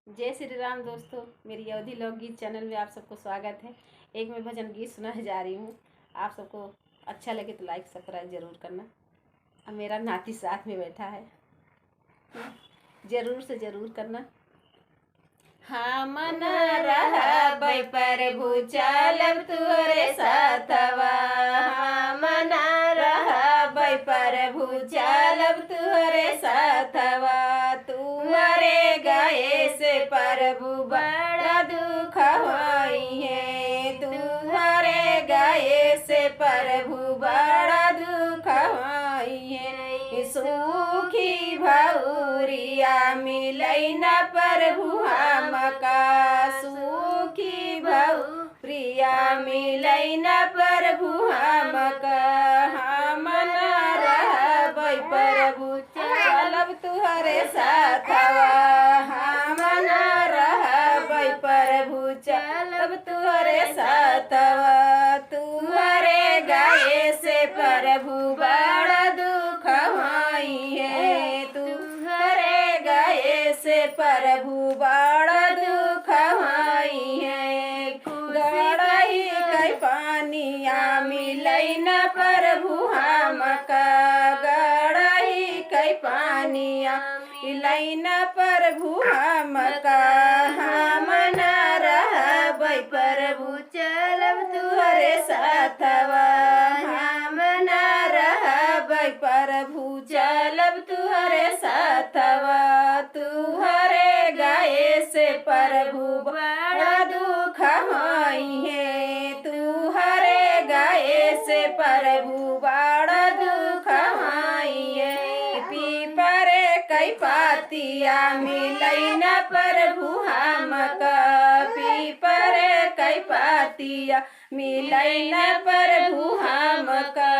जय श्री राम दोस्तों, मेरी अवधि लोकगीत चैनल में आप सबको स्वागत है। एक मैं भजन गीत सुनाने जा रही हूँ। आप सबको अच्छा लगे तो लाइक सब्सक्राइब जरूर करना। अब मेरा नाती साथ में बैठा है, जरूर से जरूर करना। हाँ मना रहबै प्रभु चलब तुहरे साथवा, हाँ मना रहबै प्रभु चलब तुहरे साथवा। तुहरे गए से प्रभु बड़ा दुख होई है, तुहरे गए से प्रभु बड़ा दुख होई है। सुखी भौरिया मिलै न प्रभु हमका, सुखी भौरिया मिलै न प्रभु हमका। हम न रहबै प्रभु चलब तुहरे साथवा, हम न रहबै प्रभु चलब तुहरे साथवा। तुहरे गए से प्रभु बड़ा दुख होई है, तुहरे गए से प्रभु बड़ा दुख होई है। गड़ही कई पानिया मिलै न प्रभु हमका, गड़ही कई पानिया मिलै न प्रभु हमका। हम न रहबै प्रभु चलब तुहरे साथवा, हम न रहबै प्रभु चलब तुहरे साथवा। तुहरे गए से प्रभु बड़ा दुख होई है, तुहरे गए से प्रभु बड़ा दुख होई है। पीपरे कई पातिया मिलै न प्रभु हमका, पीपरे कई पातिया मिलै न प्रभु हमका।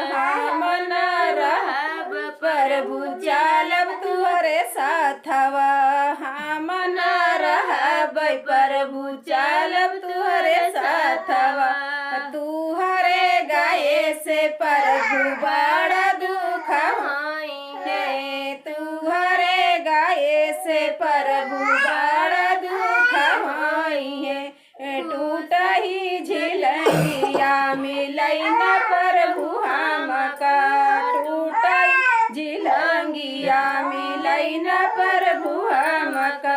हम न रहब प्रभु चलब तुहरे साथवा, हम न रहबै प्रभु चलब तुहरे साथवा। तुहरे गए से प्रभु बड़ा दुख होई है, तुहरे गए से प्रभु बड़ा दुख होई है। टूटही झिलंगिया मिलै न प्रभु हमका, टूटही झिलंगिया मिलै न प्रभु हमका।